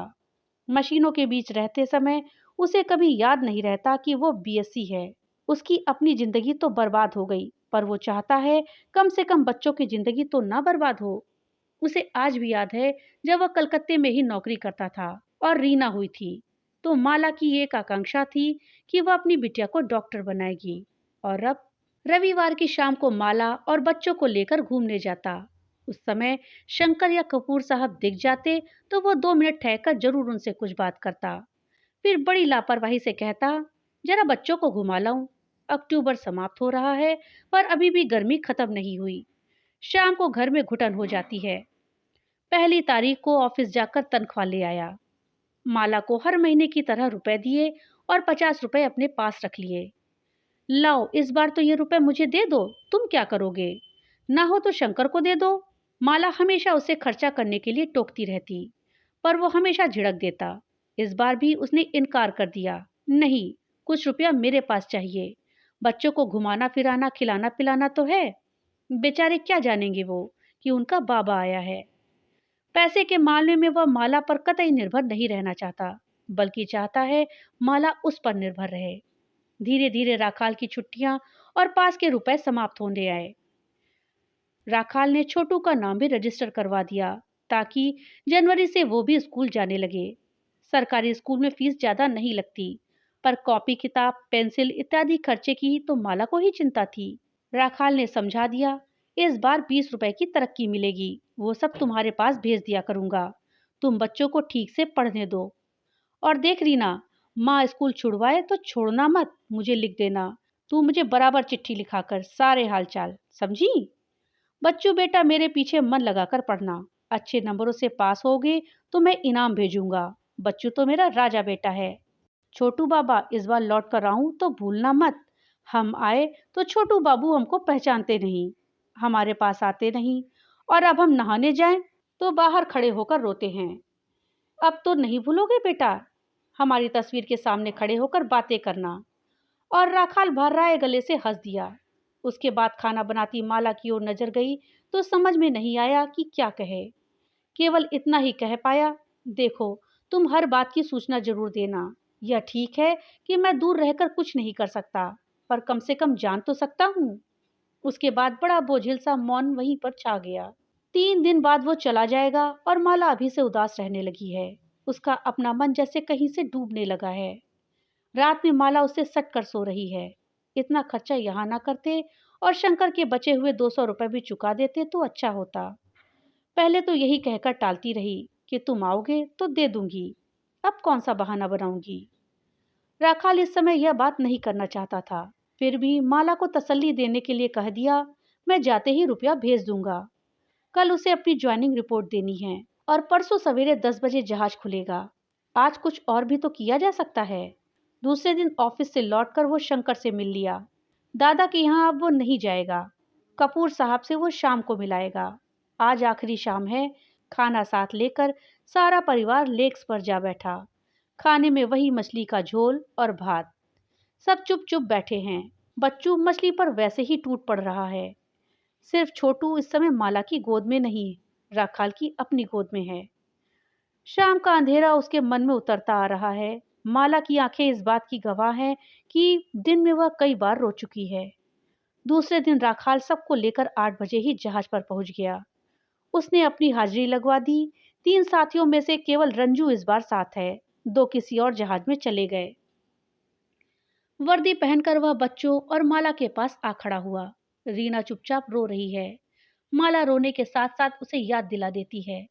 मशीनों के बीच रहते समय उसे कभी याद नहीं रहता कि वो बीएससी है। उसकी अपनी जिंदगी तो बर्बाद हो गई, पर वो चाहता है कम से कम बच्चों की जिंदगी तो ना बर्बाद हो। उसे आज भी याद है जब वह कलकत्ते में ही नौकरी करता था और रीना हुई थी, तो माला की एक आकांक्षा थी कि वह अपनी बिटिया को डॉक्टर बनाएगी। और अब रविवार की शाम को माला और बच्चों को लेकर घूमने जाता। उस समय शंकर या कपूर साहब दिख जाते तो वो 2 मिनट ठहरकर जरूर उनसे कुछ बात करता। फिर बड़ी लापरवाही से कहता, जरा बच्चों को घुमा लाऊं। अक्टूबर समाप्त हो रहा है पर अभी भी गर्मी खत्म नहीं हुई। शाम को घर में घुटन हो जाती है। 1 तारीख को ऑफिस जाकर तनख्वाह ले आया। माला को हर महीने की तरह रुपए दिए और 50 रुपए अपने पास रख लिए। लाओ, इस बार तो ये रुपए मुझे दे दो, तुम क्या करोगे? ना हो तो शंकर को दे दो। माला हमेशा उसे खर्चा करने के लिए टोकती रहती, पर वो हमेशा झिड़क देता। इस बार भी उसने इनकार कर दिया। नहीं, कुछ रुपया मेरे पास चाहिए। बच्चों को घुमाना फिराना खिलाना पिलाना तो है। बेचारे क्या जानेंगे वो कि उनका बाबा आया है। पैसे के मामले में वह माला पर कतई निर्भर नहीं रहना चाहता, बल्कि चाहता है माला उस पर निर्भर रहे। धीरे धीरे राखाल की छुट्टियां और पास के रुपए समाप्त होने आए। राखाल ने छोटू का नाम भी रजिस्टर करवा दिया ताकि जनवरी से वो भी स्कूल जाने लगे। सरकारी स्कूल में फीस ज्यादा नहीं लगती, पर कॉपी किताब पेंसिल इत्यादि खर्चे की तो माला को ही चिंता थी। राखाल ने समझा दिया, इस बार 20 रुपए की तरक्की मिलेगी, वो सब तुम्हारे पास भेज दिया करूंगा। तुम बच्चों को ठीक से पढ़ने दो। और देख रीना, माँ स्कूल छुड़वाए तो छोड़ना मत, मुझे लिख देना। तू मुझे बराबर चिट्ठी लिखाकर सारे हालचाल, समझी? बच्चों बेटा, मेरे पीछे मन लगाकर पढ़ना। अच्छे नंबरों से पास होगे तो मैं इनाम भेजूंगा। बच्चू तो मेरा राजा बेटा है। छोटू बाबा, इस बार लौट कर आऊं तो भूलना मत। हम आए तो छोटू बाबू हमको पहचानते नहीं, हमारे पास आते नहीं, और अब हम नहाने जाएं तो बाहर खड़े होकर रोते हैं। अब तो नहीं भूलोगे बेटा, हमारी तस्वीर के सामने खड़े होकर बातें करना। और राखाल भर्राए गले से हंस दिया। उसके बाद खाना बनाती माला की ओर नजर गई तो समझ में नहीं आया कि क्या कहे। केवल इतना ही कह पाया, देखो, तुम हर बात की सूचना जरूर देना। यह ठीक है कि मैं दूर रहकर कुछ नहीं कर सकता, पर कम से कम जान तो सकता हूँ। उसके बाद बड़ा बोझिल सा मौन वहीं पर छा गया। 3 दिन बाद वो चला जाएगा और माला अभी से उदास रहने लगी है। उसका अपना मन जैसे कहीं से डूबने लगा है। रात में माला उससे सट कर सो रही है। इतना खर्चा यहाँ ना करते और शंकर के बचे हुए 200 रुपए भी चुका देते तो अच्छा होता। पहले तो यही कहकर टालती रही कि तुम आओगे तो दे दूंगी, अब कौन सा बहाना बनाऊंगी। राखाल इस समय यह बात नहीं करना चाहता था, फिर भी माला को तसल्ली देने के लिए कह दिया, मैं जाते ही रुपया भेज दूंगा। कल उसे अपनी ज्वाइनिंग रिपोर्ट देनी है और परसों सवेरे 10 बजे जहाज खुलेगा। आज कुछ और भी तो किया जा सकता है। दूसरे दिन ऑफिस से लौटकर वो शंकर से मिल लिया। दादा के यहाँ अब वो नहीं जाएगा। कपूर साहब से वो शाम को मिलाएगा। आज आखिरी शाम है। खाना साथ लेकर सारा परिवार लेक्स पर जा बैठा। खाने में वही मछली का झोल और भात। सब चुप चुप बैठे हैं। बच्चू मछली पर वैसे ही टूट पड़ रहा है। सिर्फ छोटू इस समय माला की गोद में नहीं, राखाल की अपनी गोद में है। शाम का अंधेरा उसके मन में उतरता आ रहा है। माला की आंखें इस बात की गवाह हैं कि दिन में वह कई बार रो चुकी है। दूसरे दिन राखाल सबको लेकर 8 बजे ही जहाज पर पहुंच गया। उसने अपनी हाजिरी लगवा दी। 3 साथियों में से केवल रंजू इस बार साथ है, 2 किसी और जहाज में चले गए। वर्दी पहनकर वह बच्चों और माला के पास आ खड़ा हुआ। रीना चुपचाप रो रही है। माला रोने के साथ साथ उसे याद दिला देती है,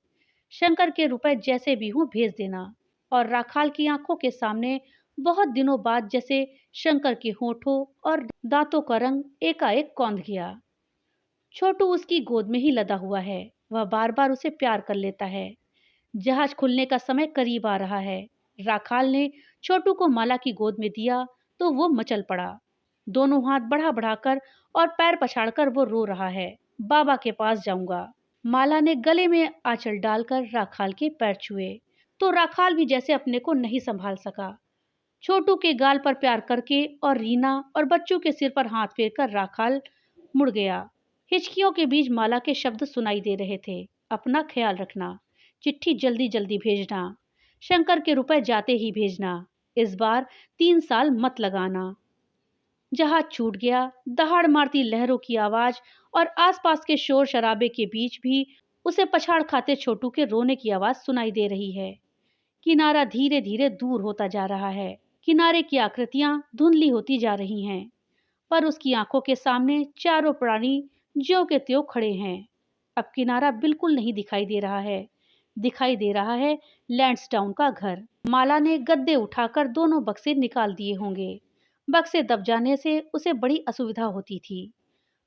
शंकर के रुपए जैसे भी हों भेज देना। और राखाल की आंखों के सामने बहुत दिनों बाद जैसे शंकर के होठों और दांतों का रंग एकाएक कौंध गया। छोटू उसकी गोद में ही लदा हुआ है। वह बार बार उसे प्यार कर लेता है। जहाज खुलने का समय करीब आ रहा है। राखाल ने छोटू को माला की गोद में दिया तो वो मचल पड़ा। दोनों हाथ बढ़ा बढ़ाकर और पैर पछाड़कर वो रो रहा है, बाबा के पास जाऊंगा। माला ने गले में आंचल डालकर राखाल के पैर छुए तो राखाल भी जैसे अपने को नहीं संभाल सका। छोटू के गाल पर प्यार करके और रीना और बच्चों के सिर पर हाथ फेरकर राखाल मुड़ गया। हिचकियों के बीच माला के शब्द सुनाई दे रहे थे, अपना ख्याल रखना, चिट्ठी जल्दी जल्दी भेजना, शंकर के रुपए जाते ही भेजना, इस बार 3 साल मत लगाना। जहाज छूट गया। दहाड़ मारती लहरों की आवाज और आसपास के शोर शराबे के बीच भी उसे पछाड़ खाते छोटू के रोने की आवाज सुनाई दे रही है। किनारा धीरे धीरे दूर होता जा रहा है। किनारे की आकृतियां धुंधली होती जा रही हैं, पर उसकी आंखों के सामने चारों प्राणी ज्यों के त्यों खड़े हैं। अब किनारा बिल्कुल नहीं दिखाई दे रहा है। दिखाई दे रहा है लैंड्सडाउन का घर। माला ने गद्दे उठाकर दोनों बक्से निकाल दिए होंगे। बक्से दब जाने से उसे बड़ी असुविधा होती थी,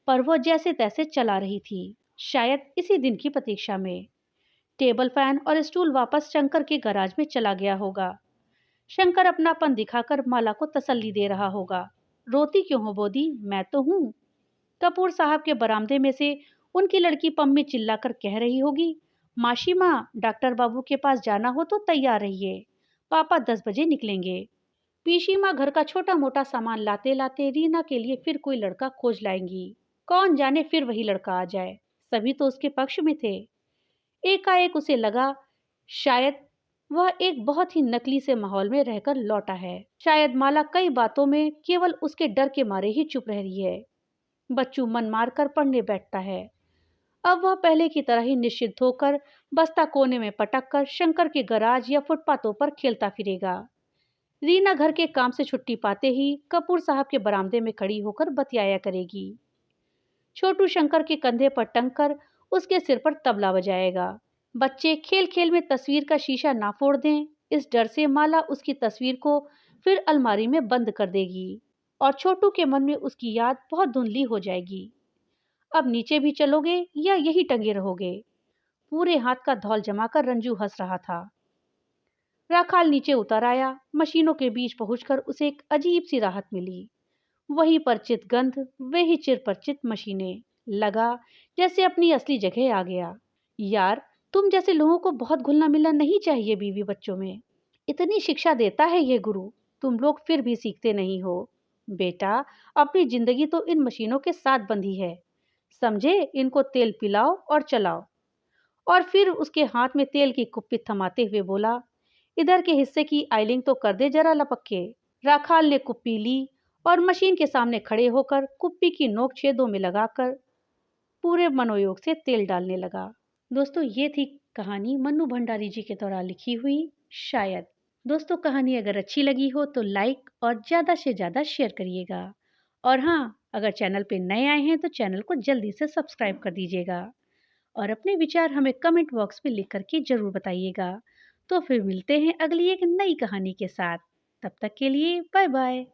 पर वो जैसे तैसे चला रही थी, शायद इसी दिन की प्रतीक्षा में। टेबल फैन और स्टूल वापस शंकर के गराज में चला गया होगा। शंकर अपनापन दिखाकर माला को तसल्ली दे रहा होगा। रोती क्यों हो बोदी, मैं तो हूं। कपूर साहब के बरामदे में से उनकी लड़की पम्मी चिल्लाकर कह रही होगी, माशी माँ, डॉक्टर बाबू के पास जाना हो तो तैयार रहिए, पापा 10 बजे निकलेंगे। पीशी माँ घर का छोटा मोटा सामान लाते लाते रीना के लिए फिर कोई लड़का खोज लाएंगी। कौन जाने फिर वही लड़का आ जाए। सभी तो उसके पक्ष में थे। एकाएक उसे लगा शायद वह एक बहुत ही नकली से माहौल में रहकर लौटा है। शायद माला कई बातों में केवल उसके डर के मारे ही चुप रह रही है। बच्चू मन मारकर पढ़ने बैठता है। अब वह पहले की तरह ही निश्चिंत होकर बस्ता कोने में पटक कर शंकर के गराज या फुटपाथों पर खेलता फिरेगा। रीना घर के काम से छुट्टी पाते ही कपूर साहब के बरामदे में खड़ी होकर बतियाया करेगी। छोटू शंकर के कंधे पर टंग कर उसके सिर पर तबला बजाएगा। बच्चे खेल खेल में तस्वीर का शीशा ना फोड़ दें, इस डर से माला उसकी तस्वीर को फिर अलमारी में बंद कर देगी और छोटू के मन में उसकी याद बहुत धुंधली हो जाएगी। अब नीचे भी चलोगे या यही टंगे रहोगे? पूरे हाथ का धौल जमाकर रंजू हंस रहा था। राखाल नीचे उतर आया। मशीनों के बीच पहुंचकर उसे एक अजीब सी राहत मिली। वही परिचित गंध, वही चिरपरिचित मशीनें। लगा जैसे अपनी असली जगह आ गया। यार, तुम जैसे लोगों को बहुत घुलना मिलना नहीं चाहिए बीवी बच्चों में। इतनी शिक्षा देता है ये गुरु, तुम लोग फिर भी सीखते नहीं हो। बेटा, अपनी जिंदगी तो इन मशीनों के साथ बंधी है। समझे, इनको तेल पिलाओ और चलाओ। और फिर उसके हाथ में तेल की कुप्पी थमाते हुए बोला, इधर के हिस्से की आइलिंग तो कर दे जरा लपक के। राखाल ने कुप्पी ली और मशीन के सामने खड़े होकर कुप्पी की नोक छेदों में लगाकर पूरे मनोयोग से तेल डालने लगा। दोस्तों, ये थी कहानी मन्नू भंडारी जी के द्वारा लिखी हुई शायद। दोस्तों, कहानी अगर अच्छी लगी हो तो लाइक और ज़्यादा से ज़्यादा शेयर करिएगा। और हाँ, अगर चैनल पे नए आए हैं तो चैनल को जल्दी से सब्सक्राइब कर दीजिएगा। और अपने विचार हमें कमेंट बॉक्स में लिख करके ज़रूर बताइएगा। तो फिर मिलते हैं अगली एक नई कहानी के साथ। तब तक के लिए बाय बाय।